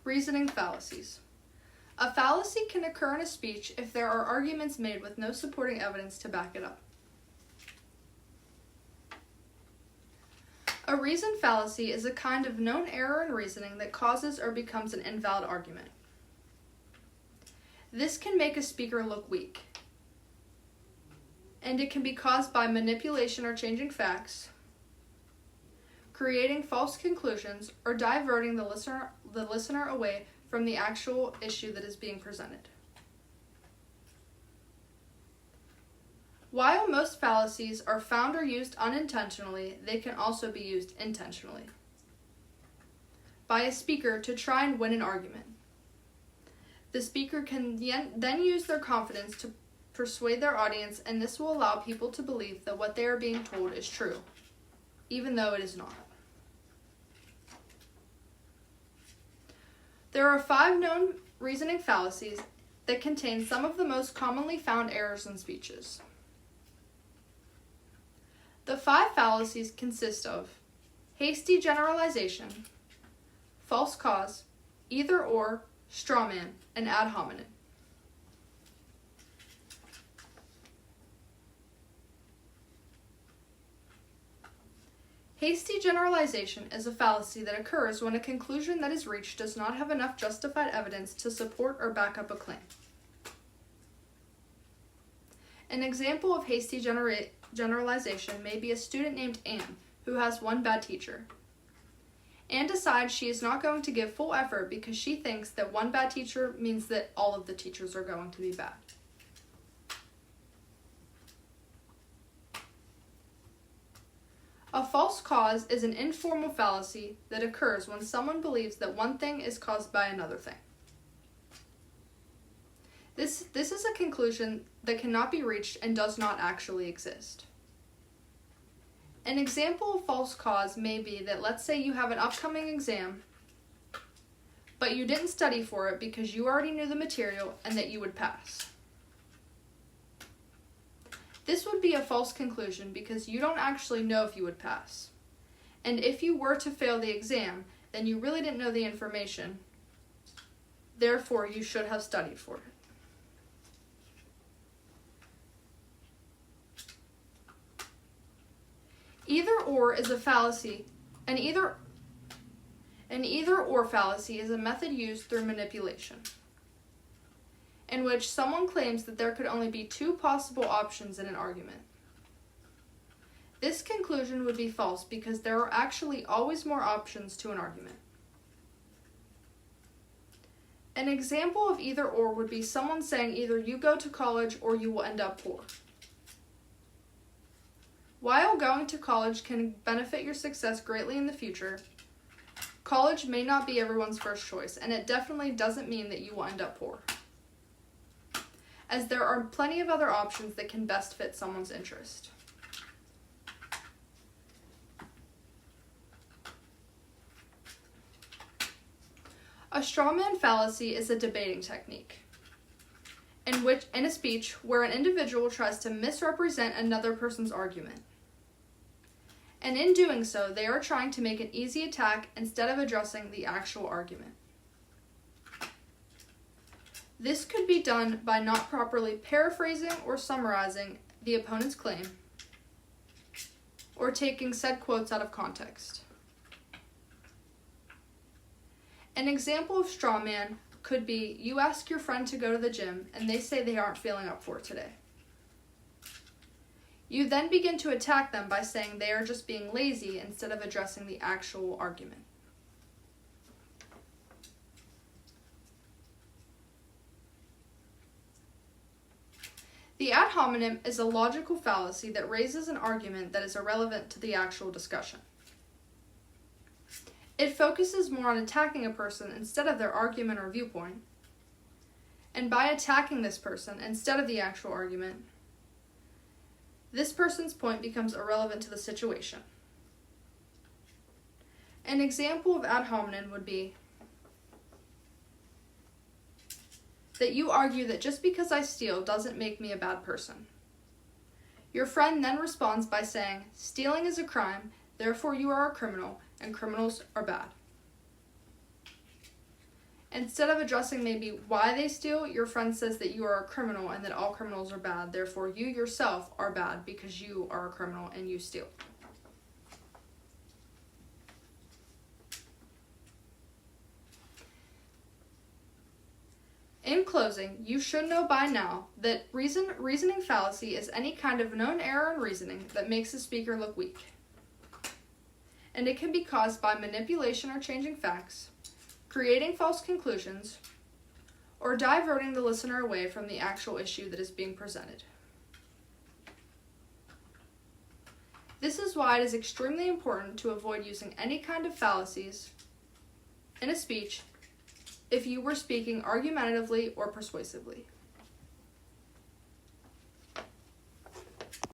Reasoning fallacies. A fallacy can occur in a speech if there are arguments made with no supporting evidence to back it up. A reason fallacy is a kind of known error in reasoning that causes or becomes an invalid argument. This can make a speaker look weak, and it can be caused by manipulation or changing facts, creating false conclusions, or diverting the listener away from the actual issue that is being presented. While most fallacies are found or used unintentionally, they can also be used intentionally by a speaker to try and win an argument. The speaker can then use their confidence to persuade their audience, and this will allow people to believe that what they are being told is true, even though it is not. There are 5 known reasoning fallacies that contain some of the most commonly found errors in speeches. The 5 fallacies consist of hasty generalization, false cause, either or, straw man, and ad hominem. Hasty generalization is a fallacy that occurs when a conclusion that is reached does not have enough justified evidence to support or back up a claim. An example of hasty generalization may be a student named Anne, who has one bad teacher. Anne decides she is not going to give full effort because she thinks that one bad teacher means that all of the teachers are going to be bad. A false cause is an informal fallacy that occurs when someone believes that one thing is caused by another thing. This is a conclusion that cannot be reached and does not actually exist. An example of false cause may be that, let's say you have an upcoming exam, but you didn't study for it because you already knew the material and that you would pass. This would be a false conclusion because you don't actually know if you would pass. And if you were to fail the exam, then you really didn't know the information. Therefore, you should have studied for it. Either or is a fallacy. An either or fallacy is a method used through manipulation, in which someone claims that there could only be 2 possible options in an argument. This conclusion would be false because there are actually always more options to an argument. An example of either or would be someone saying either you go to college or you will end up poor. While going to college can benefit your success greatly in the future, college may not be everyone's first choice, and it definitely doesn't mean that you will end up poor, as there are plenty of other options that can best fit someone's interest. A straw man fallacy is a debating technique in a speech where an individual tries to misrepresent another person's argument. And in doing so, they are trying to make an easy attack instead of addressing the actual argument. This could be done by not properly paraphrasing or summarizing the opponent's claim, or taking said quotes out of context. An example of straw man could be, you ask your friend to go to the gym and they say they aren't feeling up for it today. You then begin to attack them by saying they are just being lazy instead of addressing the actual argument. The ad hominem is a logical fallacy that raises an argument that is irrelevant to the actual discussion. It focuses more on attacking a person instead of their argument or viewpoint, and by attacking this person instead of the actual argument, this person's point becomes irrelevant to the situation. An example of ad hominem would be that you argue that just because I steal doesn't make me a bad person. Your friend then responds by saying, stealing is a crime, therefore you are a criminal, and criminals are bad. Instead of addressing maybe why they steal, your friend says that you are a criminal and that all criminals are bad. Therefore, you yourself are bad because you are a criminal and you steal. In closing, you should know by now that reasoning fallacy is any kind of known error in reasoning that makes the speaker look weak. And it can be caused by manipulation or changing facts, creating false conclusions, or diverting the listener away from the actual issue that is being presented. This is why it is extremely important to avoid using any kind of fallacies in a speech if you were speaking argumentatively or persuasively.